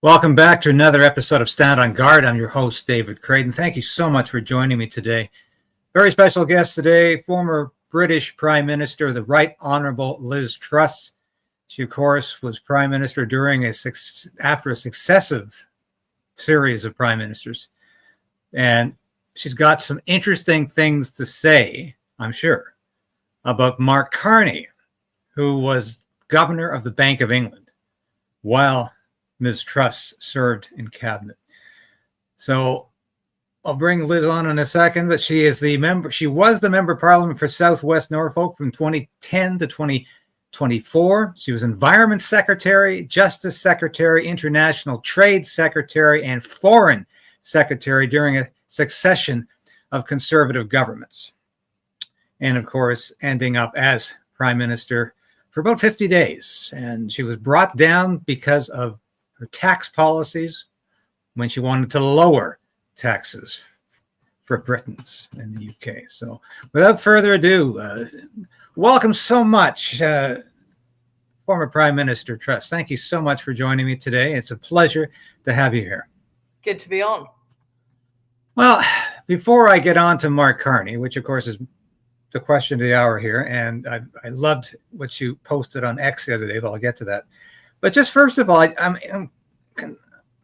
Welcome back to another episode of Stand on Guard. I'm your host, David Krayden. Thank you so much for joining me today. Very special guest today, former British Prime Minister, the Right Honourable Liz Truss. She, of course, was Prime Minister after a successive series of Prime Ministers. And she's got some interesting things to say, I'm sure, about Mark Carney, who was Governor of the Bank of England while Ms. Truss served in cabinet. So I'll bring Liz on in a second, but she was the member of Parliament for Southwest Norfolk from 2010 to 2024. She was Environment Secretary, Justice Secretary, International Trade Secretary, and Foreign Secretary during a succession of Conservative governments. And of course, ending up as Prime Minister for about 50 days. And she was brought down because of her tax policies when she wanted to lower taxes for Britons in the UK. So without further ado, welcome so much, former Prime Minister Truss. Thank you so much for joining me today. It's a pleasure to have you here. Good to be on. Well, before I get on to Mark Carney, which of course is the question of the hour here, and I loved what you posted on X the other day, but I'll get to that. But just first of all, I'm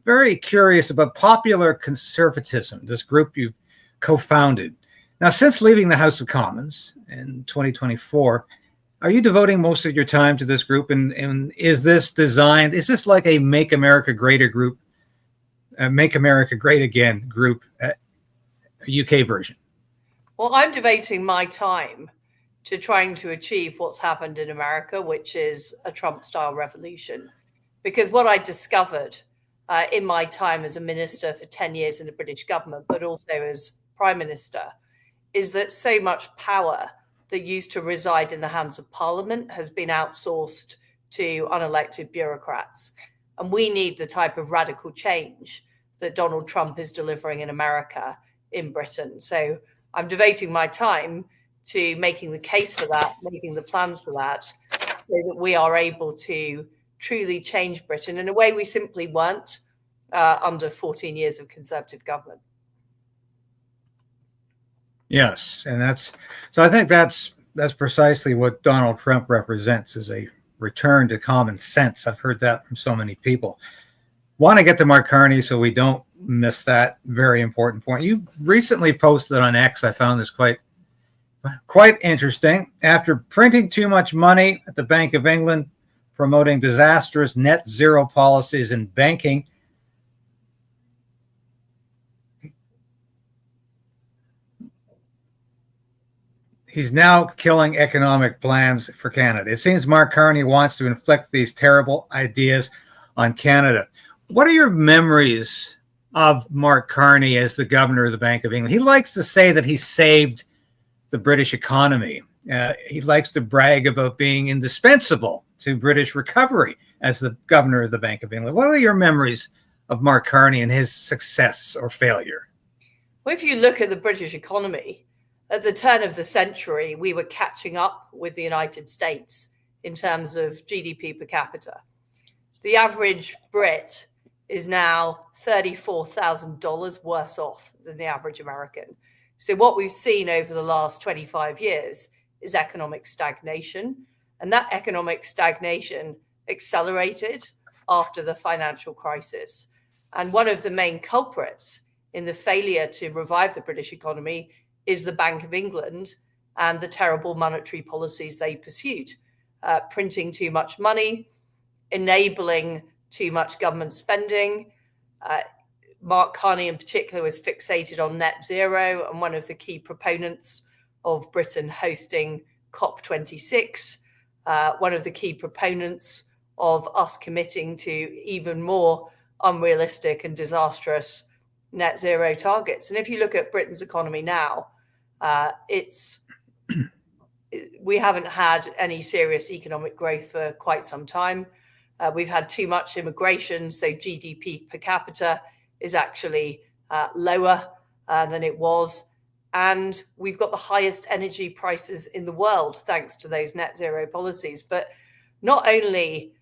very curious about Popular Conservatism, this group you've co-founded. Now, since leaving the House of Commons in 2024, are you devoting most of your time to this group? And is this like a Make America Great group, Make America Great Again group, UK version? Well, I'm devoting my time to trying to achieve what's happened in America, which is a Trump-style revolution. Because what I discovered in my time as a minister for 10 years in the British government, but also as Prime Minister, is that so much power that used to reside in the hands of Parliament has been outsourced to unelected bureaucrats. And we need the type of radical change that Donald Trump is delivering in America in Britain. So I'm devoting my time to making the case for that, making the plans for that, so that we are able to truly change Britain in a way we simply weren't under 14 years of Conservative government. Yes, and I think that's precisely what Donald Trump represents, is a return to common sense. I've heard that from so many people. Want to get to Mark Carney so we don't miss that very important point. You recently posted on X, I found this quite interesting. After printing too much money at the Bank of England, promoting disastrous net zero policies in banking, he's now killing economic plans for Canada. It seems Mark Carney wants to inflict these terrible ideas on Canada. What are your memories of Mark Carney as the governor of the Bank of England? He likes to say that he saved the British economy. He likes to brag about being indispensable to British recovery as the governor of the Bank of England. What are your memories of Mark Carney and his success or failure? Well, if you look at the British economy, at the turn of the century, we were catching up with the United States in terms of GDP per capita. The average Brit is now $34,000 worse off than the average American. So what we've seen over the last 25 years is economic stagnation. And that economic stagnation accelerated after the financial crisis. And one of the main culprits in the failure to revive the British economy is the Bank of England and the terrible monetary policies they pursued, printing too much money, enabling too much government spending. Mark Carney in particular was fixated on net zero and one of the key proponents of Britain hosting COP26, one of the key proponents of us committing to even more unrealistic and disastrous net zero targets. And if you look at Britain's economy now, we haven't had any serious economic growth for quite some time. We've had too much immigration, so GDP per capita is actually lower than it was. And we've got the highest energy prices in the world thanks to those net zero policies. But not only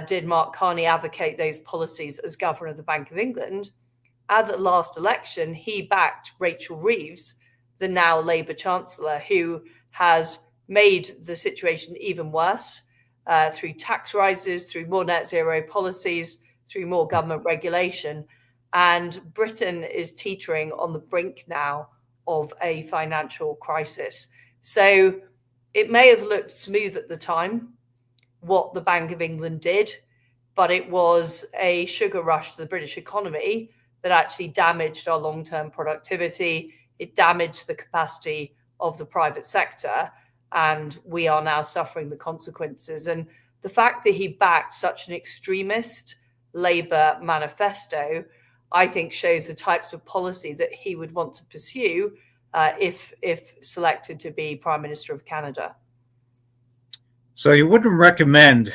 did Mark Carney advocate those policies as governor of the Bank of England. At the last election, he backed Rachel Reeves, the now Labour Chancellor, who has made the situation even worse through tax rises, through more net zero policies, through more government regulation. And Britain is teetering on the brink now of a financial crisis. So it may have looked smooth at the time, what the Bank of England did, but it was a sugar rush to the British economy that actually damaged our long-term productivity. It damaged the capacity of the private sector, and we are now suffering the consequences. And the fact that he backed such an extremist Labour manifesto, I think, shows the types of policy that he would want to pursue if selected to be Prime Minister of Canada. So you wouldn't recommend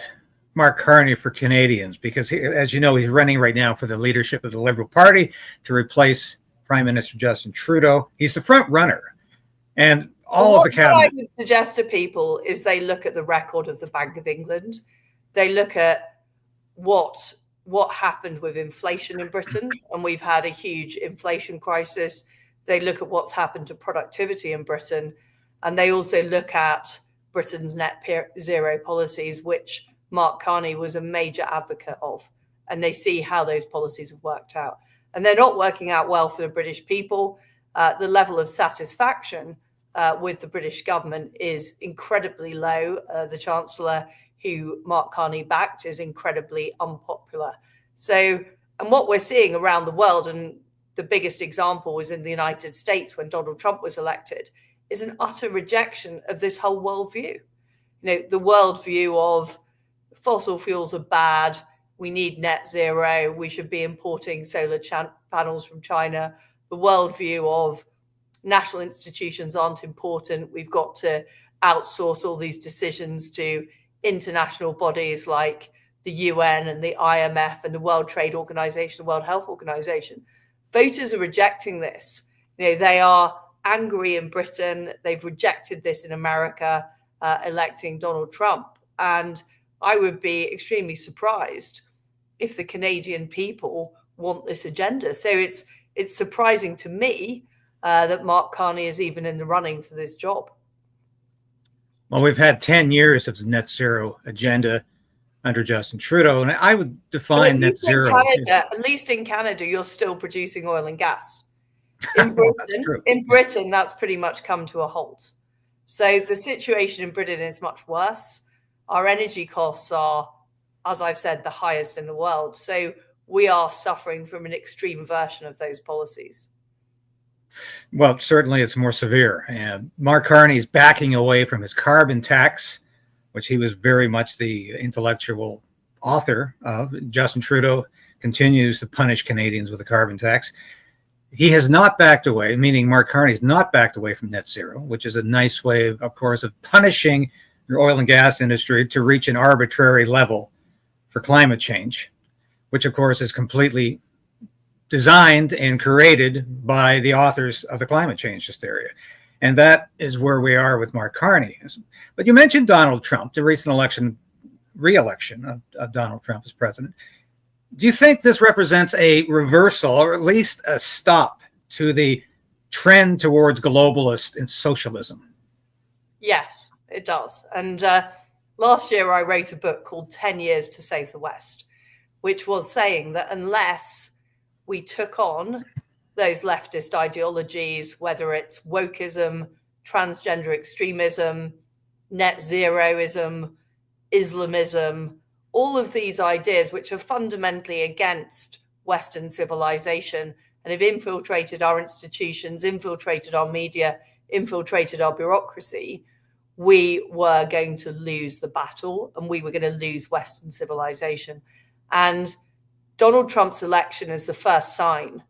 Mark Carney for Canadians because, as you know, he's running right now for the leadership of the Liberal Party to replace Prime Minister Justin Trudeau. He's the front runner. And all of the cabinet. What I would suggest to people is they look at the record of the Bank of England. They look at what happened with inflation in Britain, and we've had a huge inflation crisis. They look at what's happened to productivity in Britain, and they also look at Britain's net zero policies, which Mark Carney was a major advocate of, and they see how those policies have worked out. And they're not working out well for the British people. The level of satisfaction with the British government is incredibly low. The Chancellor, who Mark Carney backed, is incredibly unpopular. So, and what we're seeing around the world, and the biggest example was in the United States when Donald Trump was elected, is an utter rejection of this whole worldview. The worldview of fossil fuels are bad, we need net zero, we should be importing solar panels from China. The worldview of national institutions aren't important, we've got to outsource all these decisions to international bodies like the UN and the IMF and the World Trade Organization, the World Health Organization. Voters are rejecting this. They are angry in Britain. They've rejected this in America, electing Donald Trump. And I would be extremely surprised if the Canadian people want this agenda. So it's surprising to me that Mark Carney is even in the running for this job. Well, we've had 10 years of the net zero agenda under Justin Trudeau, and I would define net zero. At least in Canada, you're still producing oil and gas. In Britain, that's pretty much come to a halt. So the situation in Britain is much worse. Our energy costs are, as I've said, the highest in the world. So we are suffering from an extreme version of those policies. Well, certainly it's more severe. And Mark Carney is backing away from his carbon tax, which he was very much the intellectual author of. Justin Trudeau continues to punish Canadians with a carbon tax. He has not backed away, meaning Mark Carney has not backed away from net zero, which is a nice way, of course, of punishing your oil and gas industry to reach an arbitrary level for climate change, which, of course, is completely designed and created by the authors of the climate change hysteria. And that is where we are with Mark Carney. But you mentioned Donald Trump, the recent re-election of Donald Trump as president. Do you think this represents a reversal, or at least a stop, to the trend towards globalist and socialism? Yes, it does. And last year I wrote a book called 10 Years to Save the West, which was saying that unless we took on those leftist ideologies, whether it's wokeism, transgender extremism, net zeroism, Islamism, all of these ideas which are fundamentally against Western civilization and have infiltrated our institutions, infiltrated our media, infiltrated our bureaucracy, we were going to lose the battle and we were going to lose Western civilization. And Donald Trump's election is the first sign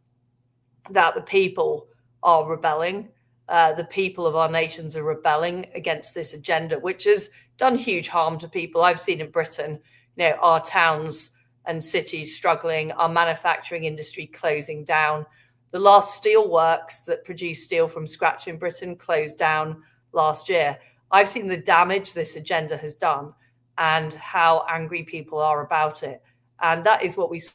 that the people are rebelling. The people of our nations are rebelling against this agenda, which has done huge harm to people. I've seen in Britain, our towns and cities struggling, our manufacturing industry closing down. The last steel works that produce steel from scratch in Britain closed down last year. I've seen the damage this agenda has done. and how angry people are about it. And that is what we saw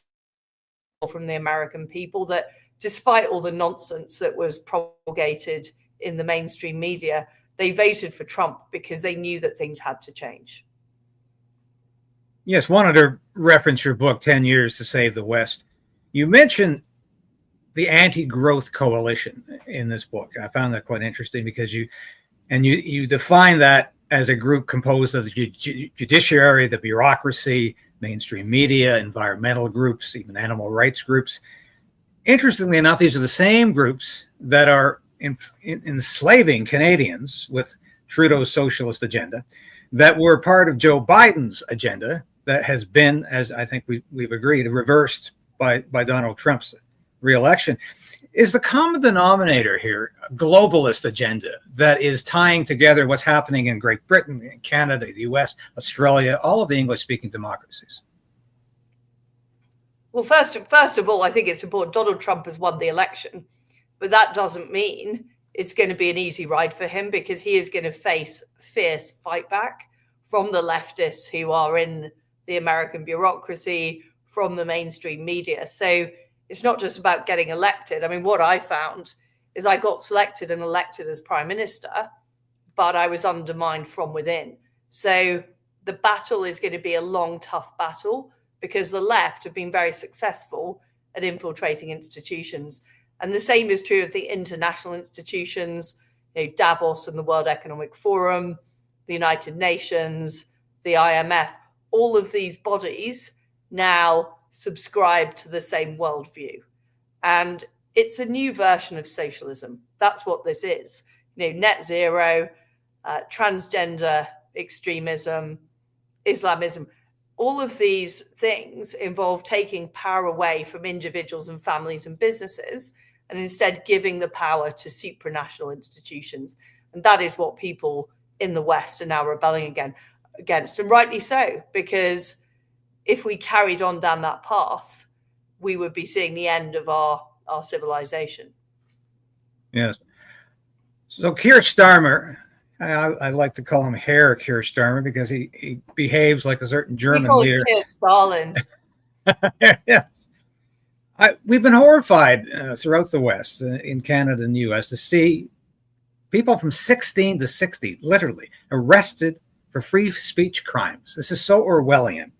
from the American people, that despite all the nonsense that was propagated in the mainstream media, they voted for Trump because they knew that things had to change. Yes, wanted to reference your book, 10 Years to Save the West. You mentioned the anti-growth coalition in this book. I found that quite interesting because you define that as a group composed of the judiciary, the bureaucracy, mainstream media, environmental groups, even animal rights groups. Interestingly enough, these are the same groups that are enslaving Canadians with Trudeau's socialist agenda, that were part of Joe Biden's agenda that has been, as I think we've agreed, reversed by Donald Trump's reelection. Is the common denominator here a globalist agenda that is tying together what's happening in Great Britain, in Canada, the US, Australia, all of the English-speaking democracies? Well, first of all, I think it's important. Donald Trump has won the election, but that doesn't mean it's going to be an easy ride for him, because he is going to face fierce fight back from the leftists who are in the American bureaucracy, from the mainstream media. So it's not just about getting elected. I mean, what I found is I got selected and elected as prime minister, but I was undermined from within. So the battle is going to be a long, tough battle, because the left have been very successful at infiltrating institutions. And the same is true of the international institutions, Davos and the World Economic Forum, the United Nations, the IMF. All of these bodies now subscribe to the same worldview. And it's a new version of socialism. That's what this is. Net zero, transgender extremism, Islamism. All of these things involve taking power away from individuals and families and businesses, and instead giving the power to supranational institutions. And that is what people in the West are now rebelling against. And rightly so, because if we carried on down that path, we would be seeing the end of our civilization. Yes. So Keir Starmer, I like to call him Herr Keir Starmer, because he behaves like a certain German leader. Keir Stalin. Yeah. We've been horrified throughout the West, in Canada and the US, to see people from 16 to 60 literally arrested for free speech crimes. This is so Orwellian.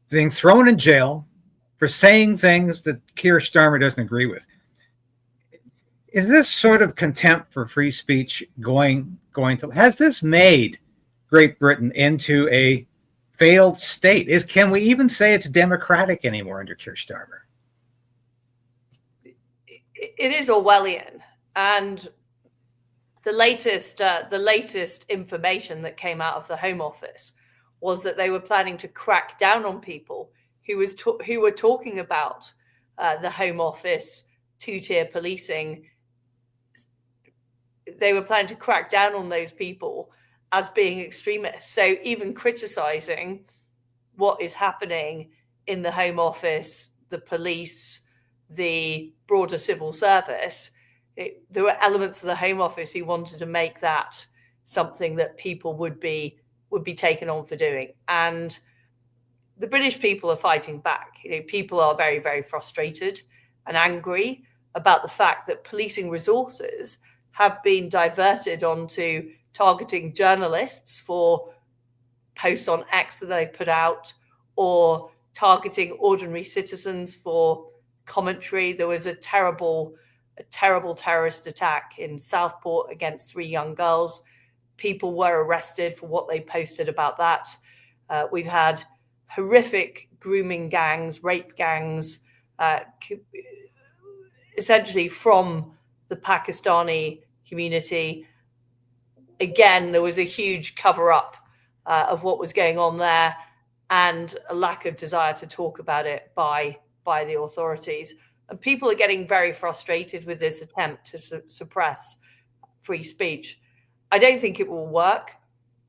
Being thrown in jail for saying things that Keir Starmer doesn't agree with. Is this sort of contempt for free speech going to, has this made Great Britain into a failed state? Can we even say it's democratic anymore under Keir Starmer? It is Orwellian, and the latest information that came out of the Home Office was that they were planning to crack down on people who were talking about the Home Office two-tier policing. They were planning to crack down on those people as being extremists. So even criticizing what is happening in the Home Office, the police, the broader civil service, there were elements of the Home Office who wanted to make that something that people would be taken on for doing. And the British people are fighting back. People are very, very frustrated and angry about the fact that policing resources have been diverted onto targeting journalists for posts on X that they put out, or targeting ordinary citizens for commentary. There was a terrible terrorist attack in Southport against 3 young girls. People were arrested for what they posted about that. We've had horrific grooming gangs, rape gangs, essentially from the Pakistani community. Again, there was a huge cover-up of what was going on there, and a lack of desire to talk about it by the authorities. And people are getting very frustrated with this attempt to suppress free speech. I don't think it will work.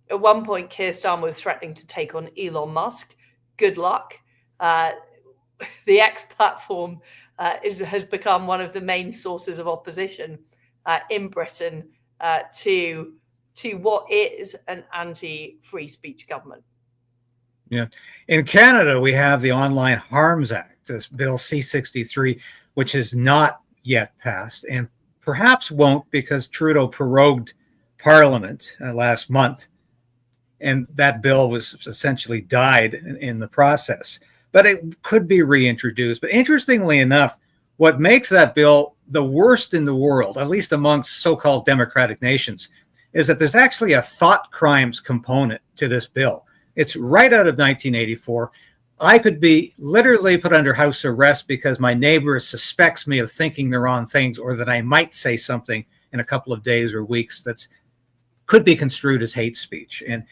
At one point, Keir Starmer was threatening to take on Elon Musk. Good luck. The X platform has become one of the main sources of opposition in Britain to what is an anti-free speech government. Yeah. In Canada, we have the Online Harms Act, this Bill C-63, which has not yet passed and perhaps won't because Trudeau prorogued Parliament last month, and that bill was essentially died in the process. But it could be reintroduced. But interestingly enough, what makes that bill the worst in the world, at least amongst so-called democratic nations, is that there's actually a thought crimes component to this bill. It's right out of 1984. I could be literally put under house arrest because my neighbor suspects me of thinking the wrong things, or that I might say something in a couple of days or weeks that could be construed as hate speech. And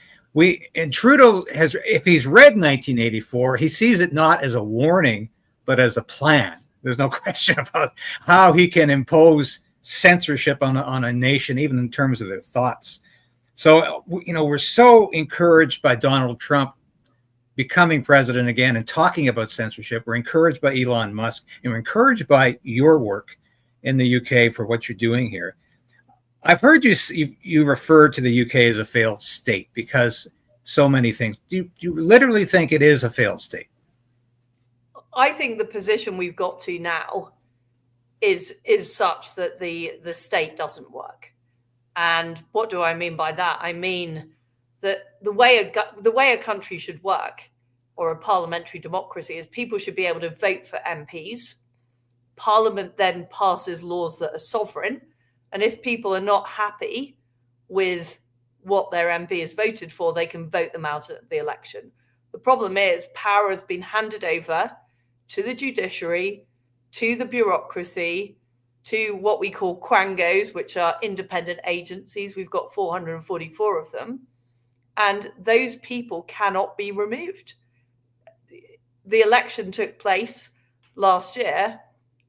Trudeau has, if he's read 1984, he sees it not as a warning, but as a plan. There's no question about how he can impose censorship on a nation, even in terms of their thoughts. So, we're so encouraged by Donald Trump becoming president again and talking about censorship. We're encouraged by Elon Musk, and we're encouraged by your work in the UK for what you're doing here. I've heard you refer to the UK as a failed state because so many things. Do you literally think it is a failed state? I think the position we've got to now is such that the state doesn't work. And what do I mean by that? I mean that the way a country should work, or a parliamentary democracy, is people should be able to vote for MPs. Parliament then passes laws that are sovereign. And if people are not happy with what their MP has voted for, they can vote them out at the election. The problem is power has been handed over to the judiciary, to the bureaucracy, to what we call quangos, which are independent agencies. We've got 444 of them. And those people cannot be removed. The election took place last year,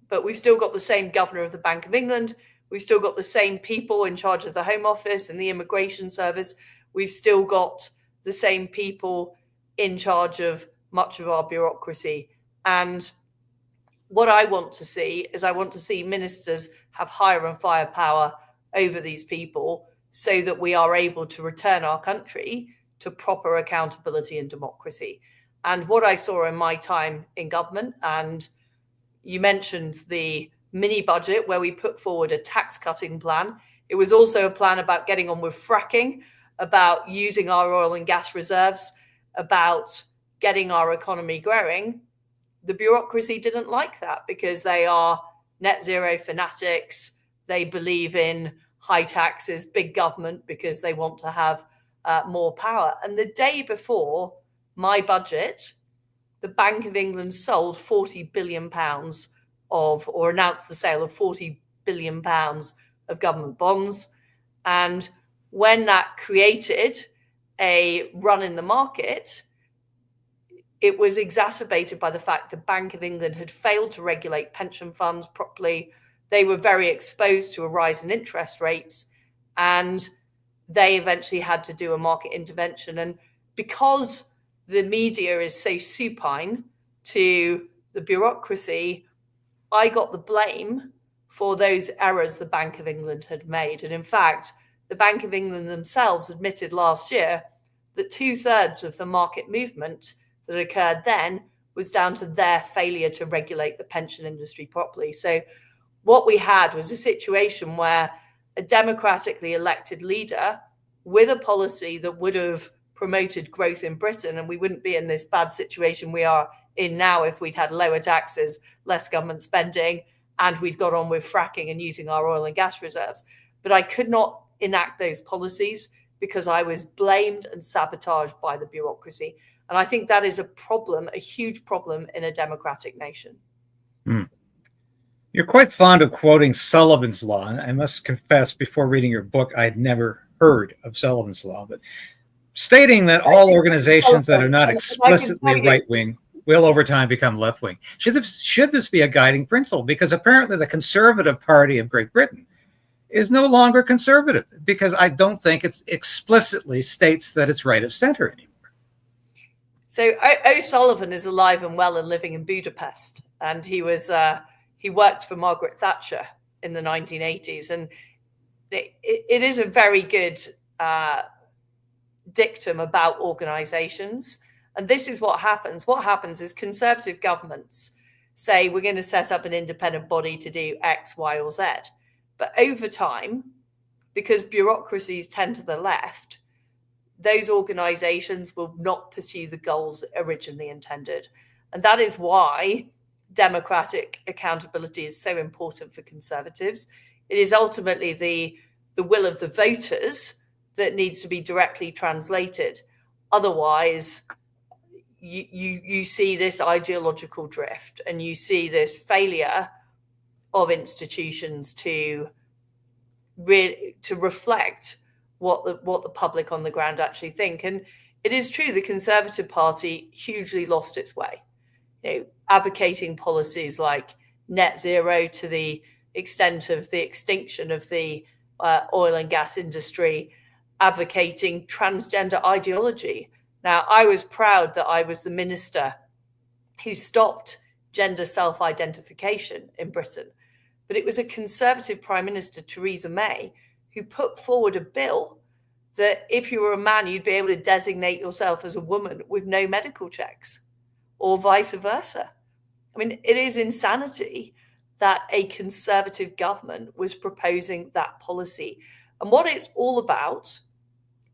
but we've still got the same governor of the Bank of England. We've still got the same people in charge of the Home Office and the Immigration Service. We've still got the same people in charge of much of our bureaucracy. And what I want to see is ministers have hire and fire power over these people so that we are able to return our country to proper accountability and democracy. And what I saw in my time in government, and you mentioned the mini budget where we put forward a tax cutting plan. It was also a plan about getting on with fracking, about using our oil and gas reserves, about getting our economy growing. The bureaucracy didn't like that because they are net zero fanatics. They believe in high taxes, big government, because they want to have more power. And the day before my budget, the Bank of England sold £40 billion or announced the sale of £40 billion of government bonds. And when that created a run in the market, it was exacerbated by the fact the Bank of England had failed to regulate pension funds properly. They were very exposed to a rise in interest rates, and they eventually had to do a market intervention. And because the media is so supine to the bureaucracy, I got the blame for those errors the Bank of England had made. And in fact, the Bank of England themselves admitted last year that 2/3 of the market movement that occurred then was down to their failure to regulate the pension industry properly. So what we had was a situation where a democratically elected leader with a policy that would have promoted growth in Britain, and we wouldn't be in this bad situation we are in now if we'd had lower taxes, less government spending, and we'd got on with fracking and using our oil and gas reserves. But I could not enact those policies because I was blamed and sabotaged by the bureaucracy. And I think that is a problem, a huge problem in a democratic nation. You're quite fond of quoting Sullivan's Law. And I must confess, before reading your book, I'd never heard of Sullivan's Law, but stating that all organizations that are not explicitly right-wing will over time become left-wing. Should this be a guiding principle? Because apparently the Conservative Party of Great Britain is no longer conservative, because I don't think it explicitly states that it's right of center anymore. So O'Sullivan is alive and well and living in Budapest, and he worked for Margaret Thatcher in the 1980s, and it is a very good dictum about organizations. And this is what happens. What happens is conservative governments say we're going to set up an independent body to do X, Y, or Z. But over time, because bureaucracies tend to the left, those organizations will not pursue the goals originally intended. And that is why democratic accountability is so important for conservatives. It is ultimately the will of the voters that needs to be directly translated. Otherwise, you see this ideological drift, and you see this failure of institutions to reflect what the public on the ground actually think. And it is true, the Conservative Party hugely lost its way, advocating policies like net zero to the extent of the extinction of the oil and gas industry, advocating transgender ideology. Now, I was proud that I was the minister who stopped gender self-identification in Britain, but it was a Conservative Prime Minister, Theresa May, who put forward a bill that if you were a man, you'd be able to designate yourself as a woman with no medical checks, or vice versa. I mean, it is insanity that a Conservative government was proposing that policy. And what it's all about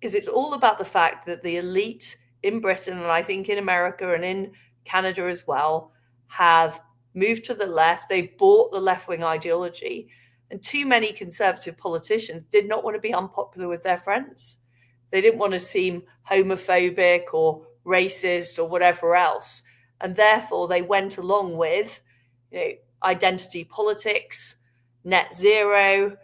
is it's all about the fact that the elite in Britain, and I think in America and in Canada as well, have moved to the left. They've bought the left-wing ideology. And too many Conservative politicians did not want to be unpopular with their friends. They didn't want to seem homophobic or racist or whatever else. And therefore, they went along with identity politics, net zero,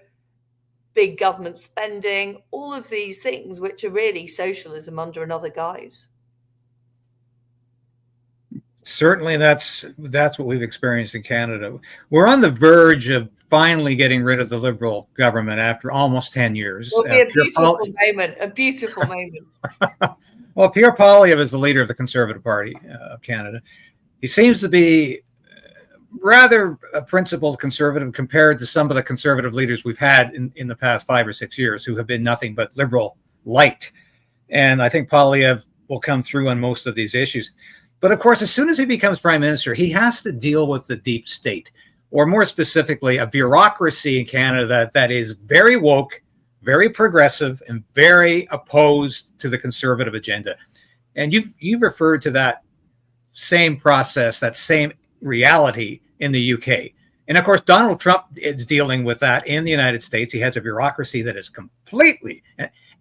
big government spending, all of these things, which are really socialism under another guise. Certainly, that's what we've experienced in Canada. We're on the verge of finally getting rid of the Liberal government after almost 10 years. It'll be a beautiful moment. Well, Pierre Poilievre is the leader of the Conservative Party of Canada. He seems to be rather a principled conservative compared to some of the conservative leaders we've had in the past 5 or 6 years who have been nothing but liberal light. And I think Poilievre will come through on most of these issues. But of course, as soon as he becomes prime minister, he has to deal with the deep state, or more specifically, a bureaucracy in Canada that is very woke, very progressive, and very opposed to the conservative agenda. And you've referred to that same process, that same reality in the UK. And of course, Donald Trump is dealing with that in the United States. He has a bureaucracy that is completely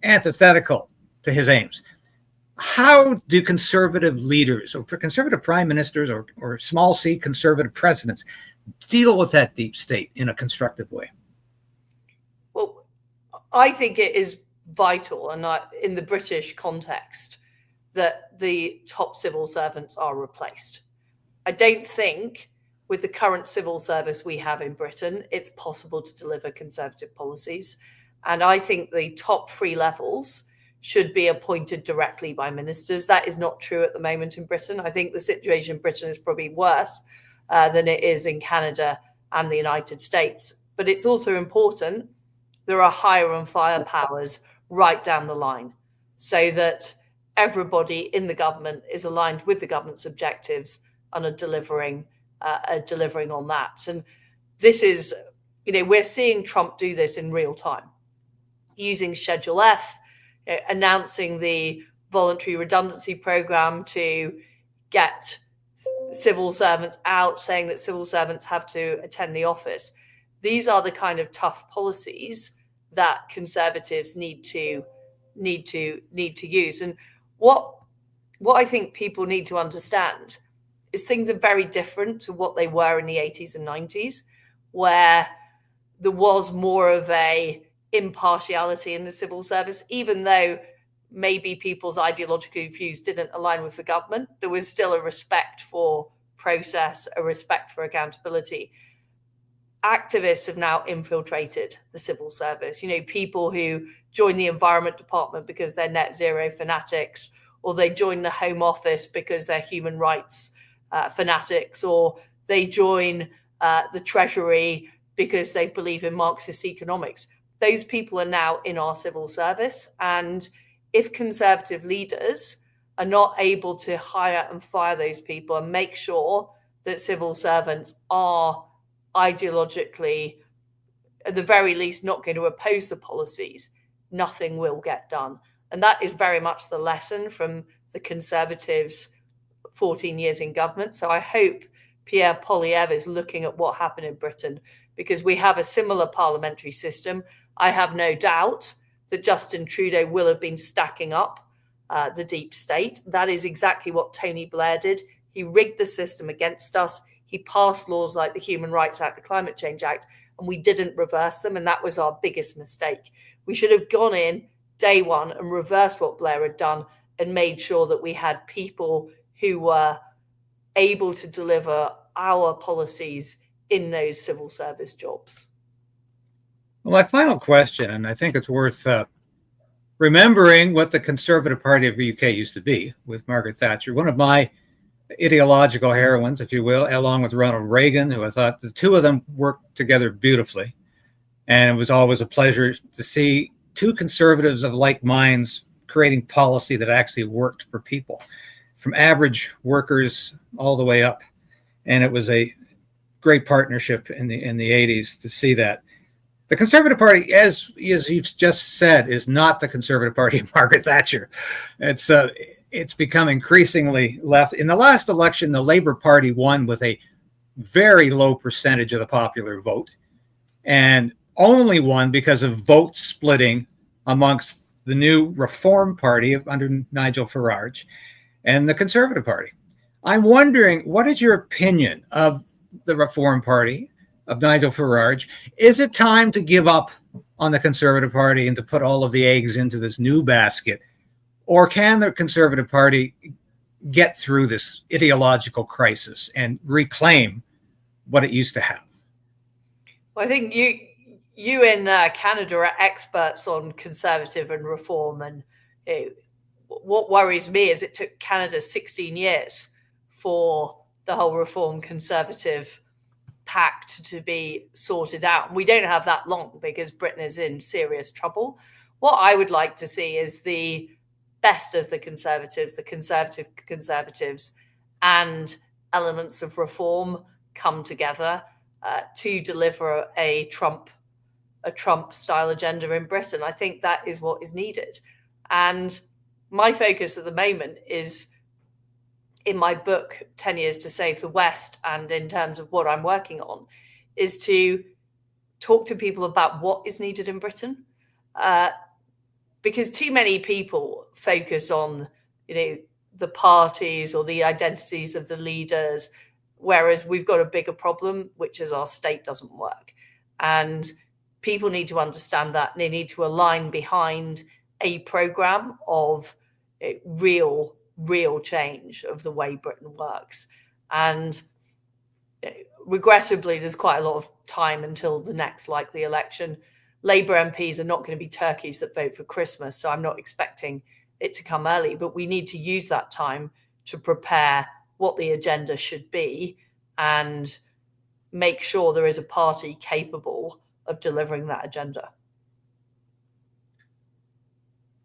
antithetical to his aims. How do conservative leaders or conservative prime ministers or small c conservative presidents deal with that deep state in a constructive way? Well, I think it is vital, and in the British context, that the top civil servants are replaced. I don't think with the current civil service we have in Britain, it's possible to deliver conservative policies. And I think the top 3 levels should be appointed directly by ministers. That is not true at the moment in Britain. I think the situation in Britain is probably worse than it is in Canada and the United States. But it's also important there are hire and fire powers right down the line so that everybody in the government is aligned with the government's objectives and are delivering on that. And this is, we're seeing Trump do this in real time, using Schedule F, announcing the voluntary redundancy program to get civil servants out, saying that civil servants have to attend the office. These are the kind of tough policies that conservatives need to use. And what I think people need to understand is things are very different to what they were in the 80s and 90s, where there was more of a impartiality in the civil service. Even though maybe people's ideological views didn't align with the government, there was still a respect for process, a respect for accountability. Activists have now infiltrated the civil service. People who join the environment department because they're net zero fanatics, or they join the Home Office because they're human rights fanatics, or they join the Treasury because they believe in Marxist economics. Those people are now in our civil service. And if conservative leaders are not able to hire and fire those people and make sure that civil servants are ideologically, at the very least, not going to oppose the policies, nothing will get done. And that is very much the lesson from the Conservatives' 14 years in government. So I hope Pierre Poilievre is looking at what happened in Britain, because we have a similar parliamentary system. I have no doubt that Justin Trudeau will have been stacking up the deep state. That is exactly what Tony Blair did. He rigged the system against us. He passed laws like the Human Rights Act, the Climate Change Act, and we didn't reverse them. And that was our biggest mistake. We should have gone in day one and reversed what Blair had done and made sure that we had people who were able to deliver our policies in those civil service jobs. Well, my final question, and I think it's worth remembering what the Conservative Party of the UK used to be with Margaret Thatcher, one of my ideological heroines, if you will, along with Ronald Reagan, who I thought the two of them worked together beautifully. And it was always a pleasure to see two conservatives of like minds creating policy that actually worked for people, from average workers all the way up. And it was a great partnership in the 80s to see that. The Conservative Party, as you've just said, is not the Conservative Party of Margaret Thatcher. It's become increasingly left. In the last election, the Labour Party won with a very low percentage of the popular vote, and only won because of vote splitting amongst the new Reform Party under Nigel Farage and the Conservative Party. I'm wondering, what is your opinion of the Reform Party of Nigel Farage? Is it time to give up on the Conservative Party and to put all of the eggs into this new basket? Or can the Conservative Party get through this ideological crisis and reclaim what it used to have? Well, I think you in Canada are experts on Conservative and Reform. And what worries me is it took Canada 16 years for the whole Reform Conservative pact to be sorted out. We don't have that long because Britain is in serious trouble. What I would like to see is the best of the Conservatives, the Conservatives, and elements of Reform come together to deliver a Trump-style agenda in Britain. I think that is what is needed. And my focus at the moment is, in my book, 10 Years to Save the West, and in terms of what I'm working on, is to talk to people about what is needed in Britain. Because too many people focus on, the parties or the identities of the leaders, whereas we've got a bigger problem, which is our state doesn't work. And people need to understand that. They need to align behind a program of real change of the way Britain works. And regrettably, there's quite a lot of time until the next likely election. Labour MPs are not going to be turkeys that vote for Christmas, so I'm not expecting it to come early, but we need to use that time to prepare what the agenda should be and make sure there is a party capable of delivering that agenda.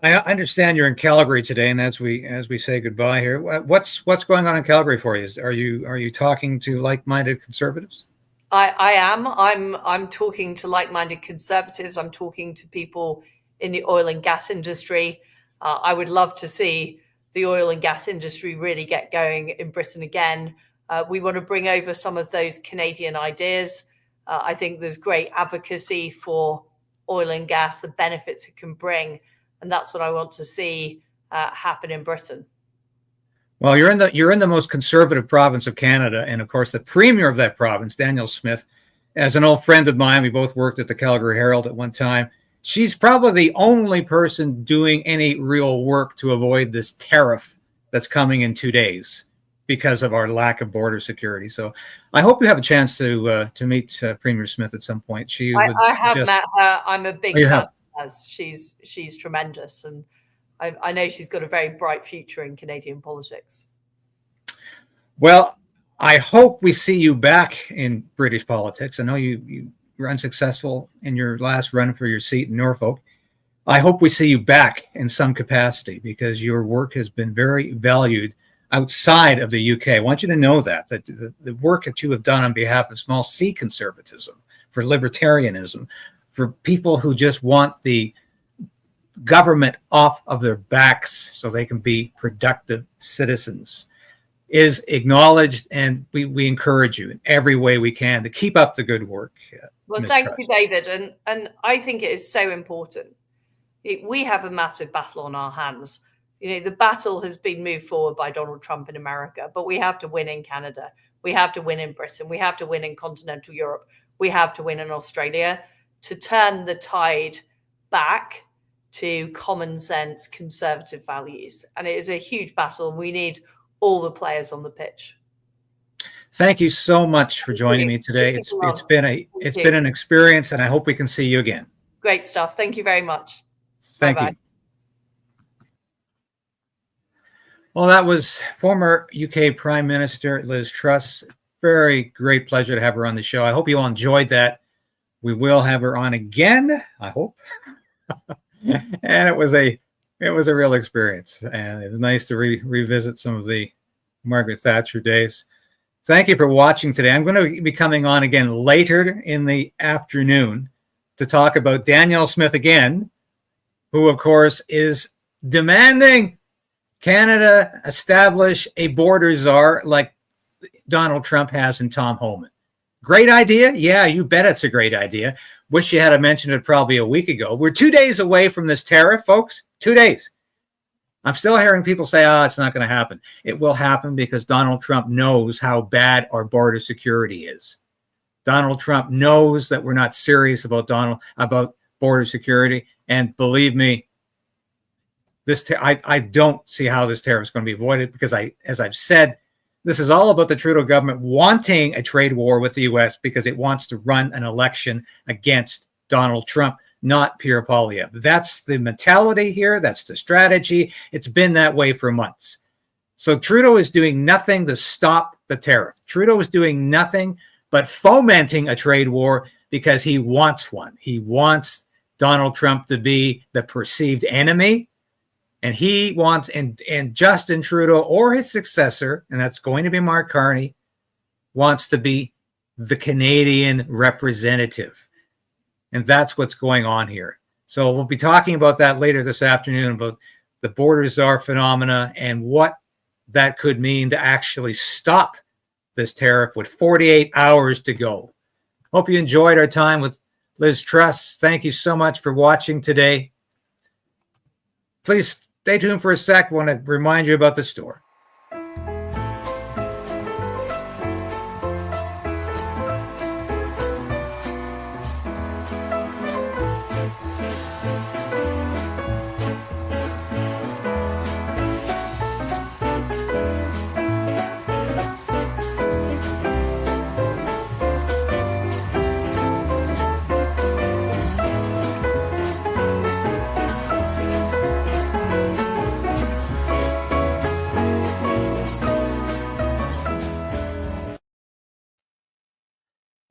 I understand you're in Calgary today, and as we say goodbye here, what's going on in Calgary for you? Are you talking to like-minded conservatives? I am. I'm talking to like-minded conservatives. I'm talking to people in the oil and gas industry. I would love to see the oil and gas industry really get going in Britain again. We want to bring over some of those Canadian ideas. I think there's great advocacy for oil and gas, the benefits it can bring. And that's what I want to see happen in Britain. Well, you're in the most conservative province of Canada, and of course, the premier of that province, Danielle Smith, as an old friend of mine, we both worked at the Calgary Herald at one time. She's probably the only person doing any real work to avoid this tariff that's coming in 2 days because of our lack of border security. So, I hope you have a chance to meet Premier Smith at some point. I have met her. I'm a big fan. As she's tremendous, and I know she's got a very bright future in Canadian politics. Well, I hope we see you back in British politics. I know you were unsuccessful in your last run for your seat in Norfolk. I hope we see you back in some capacity, because your work has been very valued outside of the UK. I want you to know that the work that you have done on behalf of small c conservatism, for libertarianism, for people who just want the government off of their backs so they can be productive citizens, is acknowledged, and we encourage you in every way we can to keep up the good work. Well, Ms. thank Truss. you, David. And I think it is so important. We have a massive battle on our hands. The battle has been moved forward by Donald Trump in America, but we have to win in Canada. We have to win in Britain. We have to win in continental Europe. We have to win in Australia to turn the tide back to common sense conservative values. And it is a huge battle, and we need all the players on the pitch. Thank you so much for joining me today. It's been an experience, and I hope we can see you again. Great stuff. Thank you very much. Thank you. Well, that was former UK Prime Minister Liz Truss. Very great pleasure to have her on the show. I hope you all enjoyed that. We will have her on again, I hope. And it was a real experience, and it was nice to revisit some of the Margaret Thatcher days. Thank you for watching today. I'm going to be coming on again later in the afternoon to talk about Danielle Smith again, who, of course, is demanding Canada establish a border czar like Donald Trump has in Tom Homan. Great idea? Yeah, you bet it's a great idea. Wish you had mentioned it probably a week ago. We're 2 days away from this tariff, folks. 2 days. I'm still hearing people say, oh, it's not going to happen. It will happen because Donald Trump knows how bad our border security is. Donald Trump knows that we're not serious about border security. And believe me, I don't see how this tariff is going to be avoided, because as I've said, this is all about the Trudeau government wanting a trade war with the U.S. because it wants to run an election against Donald Trump, not Pierre Poilievre. That's the mentality here. That's the strategy. It's been that way for months. So Trudeau is doing nothing to stop the tariff. Trudeau is doing nothing but fomenting a trade war because he wants one. He wants Donald Trump to be the perceived enemy. And he wants, and Justin Trudeau or his successor, and that's going to be Mark Carney, wants to be the Canadian representative. And that's what's going on here. So we'll be talking about that later this afternoon, about the border czar phenomena and what that could mean to actually stop this tariff with 48 hours to go. Hope you enjoyed our time with Liz Truss. Thank you so much for watching today. Please stay tuned for a sec. I want to remind you about the store.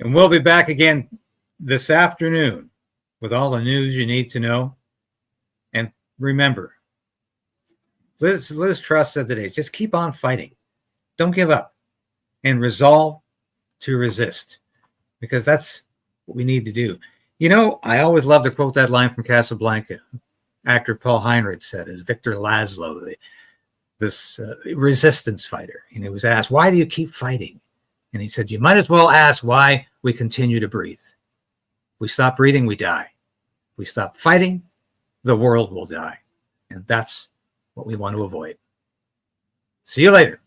And we'll be back again this afternoon with all the news you need to know. And remember, Liz Truss said today, just keep on fighting. Don't give up. And resolve to resist. Because that's what we need to do. You know, I always love to quote that line from Casablanca. Actor Paul Heinrich said, as Victor Laszlo, this resistance fighter. And he was asked, why do you keep fighting? And he said, you might as well ask why we continue to breathe. If we stop breathing, we die. If we stop fighting, the world will die. And that's what we want to avoid. See you later.